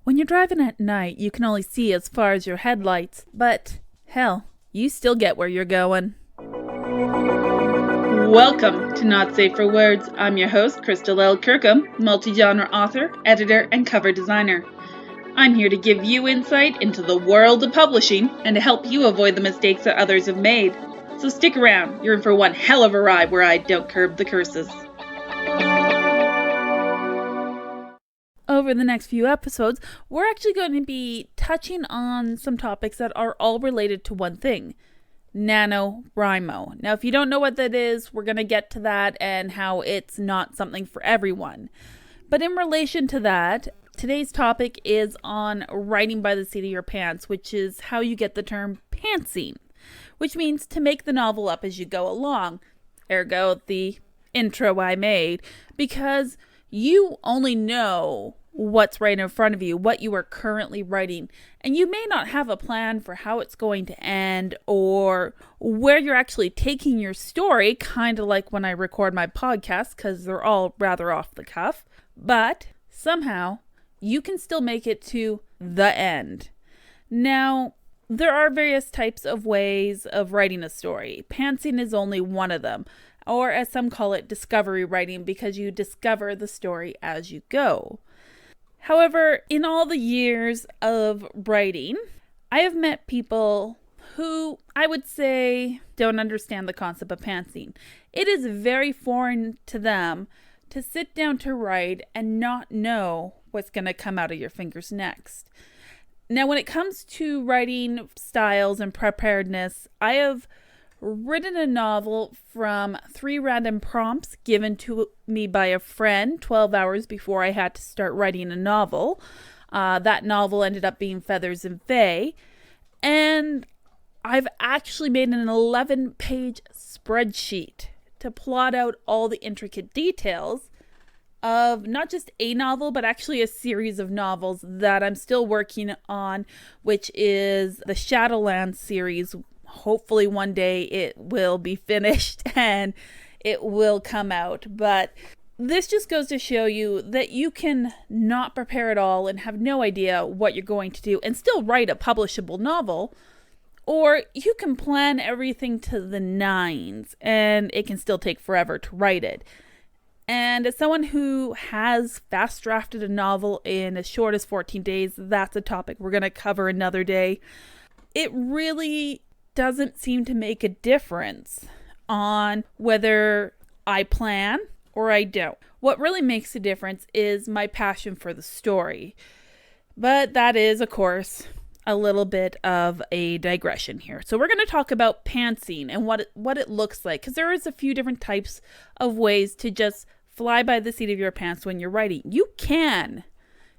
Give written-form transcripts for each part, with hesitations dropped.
When you're driving at night, you can only see as far as your headlights, but hell, you still get where you're going. Welcome to Not Safe for Words. I'm your host, Crystal L. Kirkham, multi-genre author, editor, and cover designer. I'm here to give you insight into the world of publishing and to help you avoid the mistakes that others have made. So stick around, you're in for one hell of a ride where I don't curb the curses. Over the next few episodes, we're actually going to be touching on some topics that are all related to one thing, NaNoWriMo. Now, if you don't know what that is, we're going to get to that and how it's not something for everyone. But in relation to that, today's topic is on writing by the seat of your pants, which is how you get the term pantsing, which means to make the novel up as you go along. Ergo, the intro I made, because you only know what's right in front of you, what you are currently writing, and you may not have a plan for how it's going to end or where you're actually taking your story, kind of like when I record my podcast, because they're all rather off the cuff, but somehow you can still make it to the end. Now, there are various types of ways of writing a story. Pantsing is only one of them, or as some call it, discovery writing, because you discover the story as you go. However, in all the years of writing, I have met people who I would say don't understand the concept of pantsing. It is very foreign to them to sit down to write and not know what's going to come out of your fingers next. Now, when it comes to writing styles and preparedness, I have written a novel from 3 random prompts given to me by a friend 12 hours before I had to start writing a novel. That novel ended up being Feathers and Fae. And I've actually made an 11-page spreadsheet to plot out all the intricate details of not just a novel, but actually a series of novels that I'm still working on, which is the Shadowlands series. Hopefully one day it will be finished and it will come out. But this just goes to show you that you can not prepare at all and have no idea what you're going to do and still write a publishable novel. Or you can plan everything to the nines and it can still take forever to write it. And as someone who has fast drafted a novel in as short as 14 days, that's a topic we're going to cover another day. It really doesn't seem to make a difference on whether I plan or I don't. What really makes a difference is my passion for the story. But that is, of course, a little bit of a digression here. So we're going to talk about pantsing and what it looks like, because there is a few different types of ways to just fly by the seat of your pants when you're writing. You can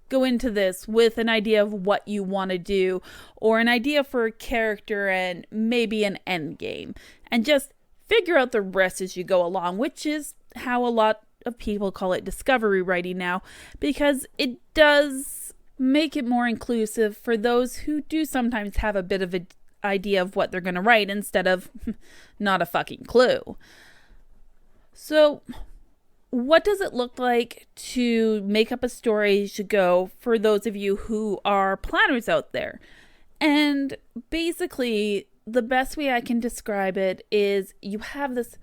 go into this with an idea of what you want to do or an idea for a character and maybe an end game and just figure out the rest as you go along, which is how a lot of people call it discovery writing now, because it does make it more inclusive for those who do sometimes have a bit of an idea of what they're going to write instead of not a fucking clue. So what does it look like to make up a story as you go for those of you who are planners out there? And basically, the best way I can describe it is you have this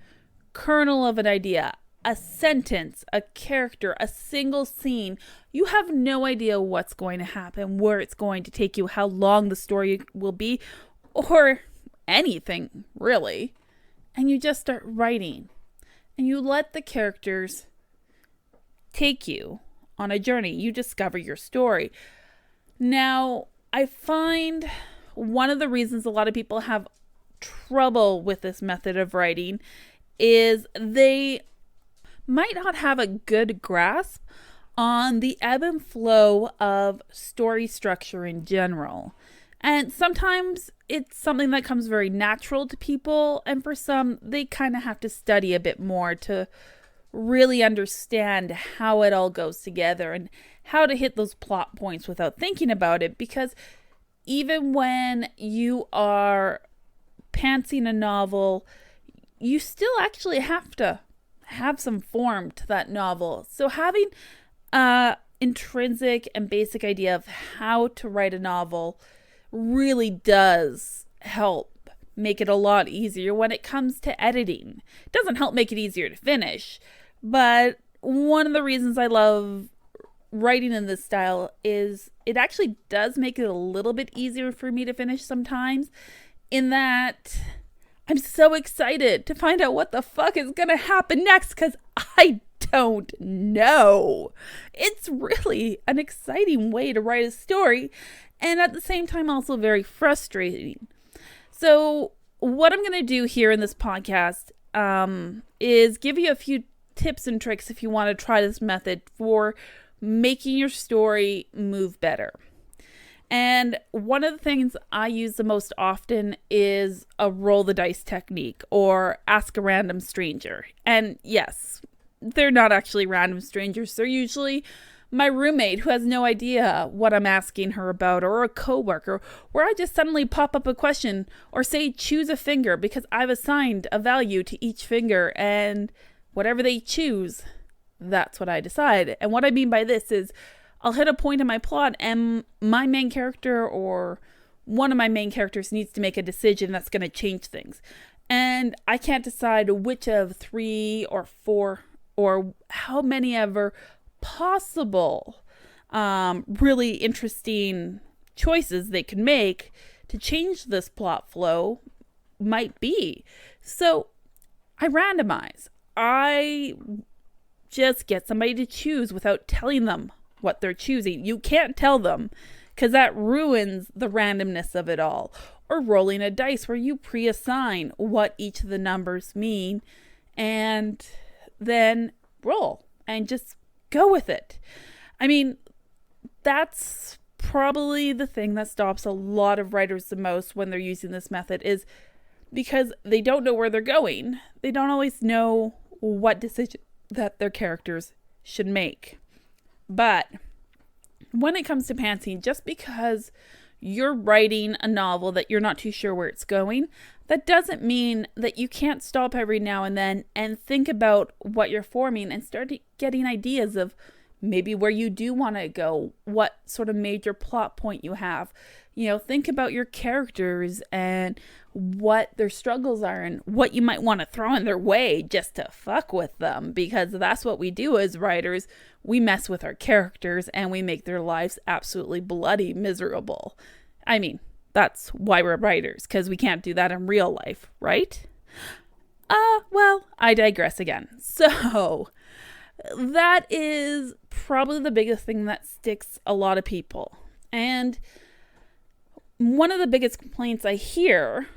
kernel of an idea, a sentence, a character, a single scene. You have no idea what's going to happen, where it's going to take you, how long the story will be, or anything, really. And you just start writing. And you let the characters take you on a journey. You discover your story. Now, I find one of the reasons a lot of people have trouble with this method of writing is they might not have a good grasp on the ebb and flow of story structure in general. And sometimes it's something that comes very natural to people, and for some, they kind of have to study a bit more to really understand how it all goes together and how to hit those plot points without thinking about it. Because even when you are pantsing a novel, you still actually have to have some form to that novel. So having a intrinsic and basic idea of how to write a novel really does help make it a lot easier when it comes to editing. It doesn't help make it easier to finish, but one of the reasons I love writing in this style is it actually does make it a little bit easier for me to finish sometimes, in that I'm so excited to find out what the fuck is gonna happen next, because I don't know. It's really an exciting way to write a story, and at the same time also very frustrating. So what I'm going to do here in this podcast is give you a few tips and tricks if you want to try this method for making your story move better. And one of the things I use the most often is a roll the dice technique, or ask a random stranger. And yes, they're not actually random strangers. They're usually my roommate who has no idea what I'm asking her about, or a coworker, where I just suddenly pop up a question or say choose a finger because I've assigned a value to each finger, and whatever they choose, that's what I decide. And what I mean by this is I'll hit a point in my plot and my main character or one of my main characters needs to make a decision that's going to change things. And I can't decide which of 3 or 4 or how many ever possible really interesting choices they can make to change this plot flow might be. So I randomize. I just get somebody to choose without telling them what they're choosing. You can't tell them because that ruins the randomness of it all. Or rolling a dice where you pre-assign what each of the numbers mean and then roll and just go with it. I mean, that's probably the thing that stops a lot of writers the most when they're using this method, is because they don't know where they're going. They don't always know what decision that their characters should make. But when it comes to pantsing, just because you're writing a novel that you're not too sure where it's going, that doesn't mean that you can't stop every now and then and think about what you're forming and start getting ideas of maybe where you do want to go, what sort of major plot point you have. You know, think about your characters and what their struggles are and what you might want to throw in their way just to fuck with them, because that's what we do as writers. We mess with our characters and we make their lives absolutely bloody miserable. I mean, that's why we're writers, because we can't do that in real life, right? Well, I digress again. So that is probably the biggest thing that sticks a lot of people. And one of the biggest complaints I hear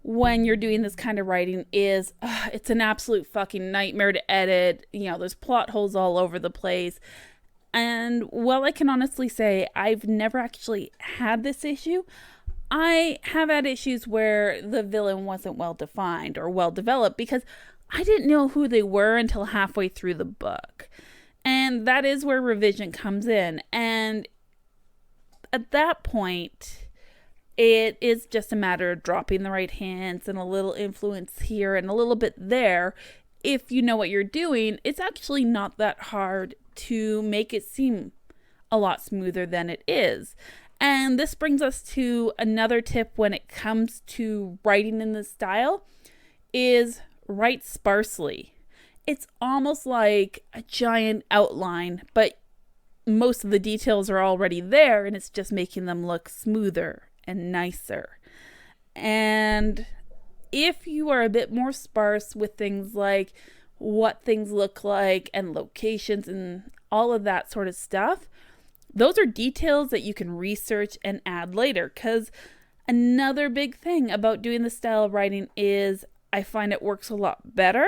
when you're doing this kind of writing is it's an absolute fucking nightmare to edit. You know, there's plot holes all over the place. And while I can honestly say I've never actually had this issue, I have had issues where the villain wasn't well defined or well developed because I didn't know who they were until halfway through the book. And that is where revision comes in. And at that point, it is just a matter of dropping the right hints and a little influence here and a little bit there. If you know what you're doing, it's actually not that hard to make it seem a lot smoother than it is. And this brings us to another tip when it comes to writing in this style, is write sparsely. It's almost like a giant outline, but most of the details are already there and it's just making them look smoother and nicer. And if you are a bit more sparse with things like what things look like and locations and all of that sort of stuff, those are details that you can research and add later. Because another big thing about doing the style of writing is I find it works a lot better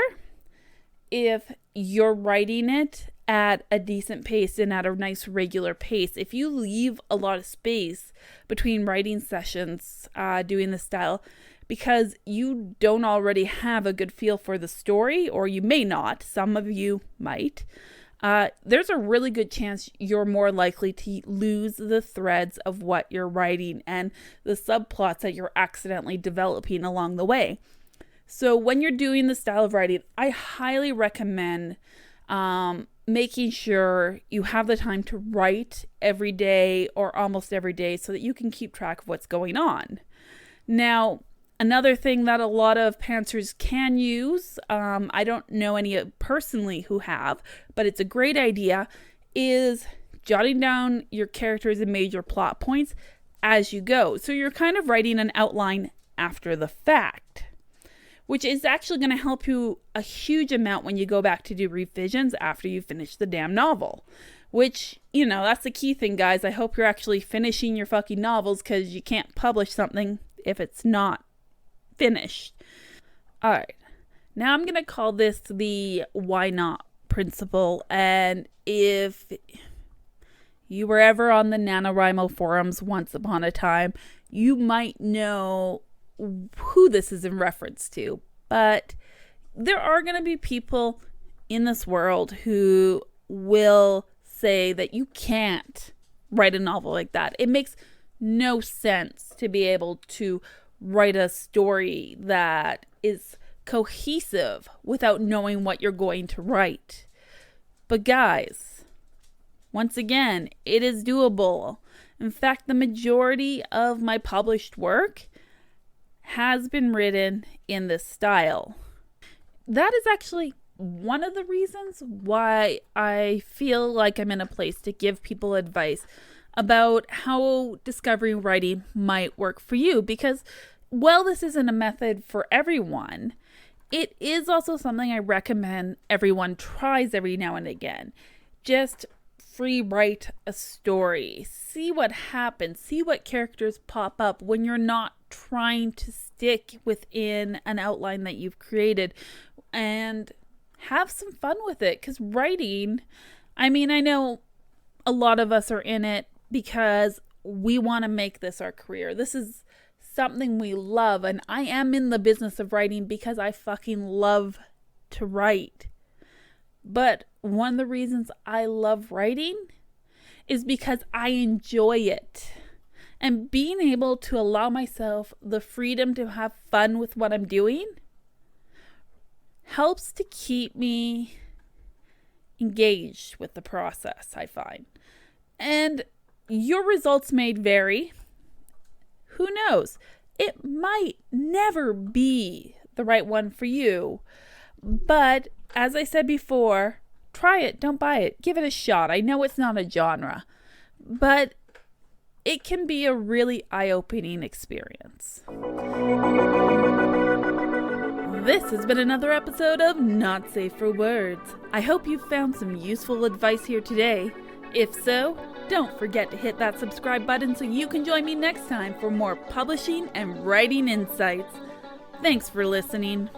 if you're writing it at a decent pace and at a nice regular pace. If you leave a lot of space between writing sessions doing the style because you don't already have a good feel for the story, or you may not, some of you might, there's a really good chance you're more likely to lose the threads of what you're writing and the subplots that you're accidentally developing along the way. So when you're doing the style of writing, I highly recommend making sure you have the time to write every day or almost every day so that you can keep track of what's going on. Now, another thing that a lot of pantsers can use, I don't know any personally who have, but it's a great idea, is jotting down your characters and major plot points as you go. So you're kind of writing an outline after the fact, which is actually going to help you a huge amount when you go back to do revisions after you finish the damn novel. Which, that's the key thing, guys. I hope you're actually finishing your fucking novels, because you can't publish something if it's not finished. Alright, now I'm going to call this the why not principle, and if you were ever on the NaNoWriMo forums once upon a time, you might know who this is in reference to, but there are going to be people in this world who will say that you can't write a novel like that. It makes no sense to be able to write a story that is cohesive without knowing what you're going to write. But guys, once again, it is doable. In fact, the majority of my published work has been written in this style. That is actually one of the reasons why I feel like I'm in a place to give people advice about how discovery writing might work for you, because while this isn't a method for everyone, it is also something I recommend everyone tries every now and again. Just free write a story. See what happens. See what characters pop up when you're not trying to stick within an outline that you've created, and have some fun with it. Because writing, I know a lot of us are in it because we want to make this our career. This is something we love, and I am in the business of writing because I fucking love to write. But one of the reasons I love writing is because I enjoy it. And being able to allow myself the freedom to have fun with what I'm doing helps to keep me engaged with the process, I find. And your results may vary. Who knows? It might never be the right one for you. But as I said before, try it, don't buy it. Give it a shot. I know it's not a genre, but it can be a really eye-opening experience. This has been another episode of Not Safe for Words. I hope you found some useful advice here today. If so, don't forget to hit that subscribe button so you can join me next time for more publishing and writing insights. Thanks for listening.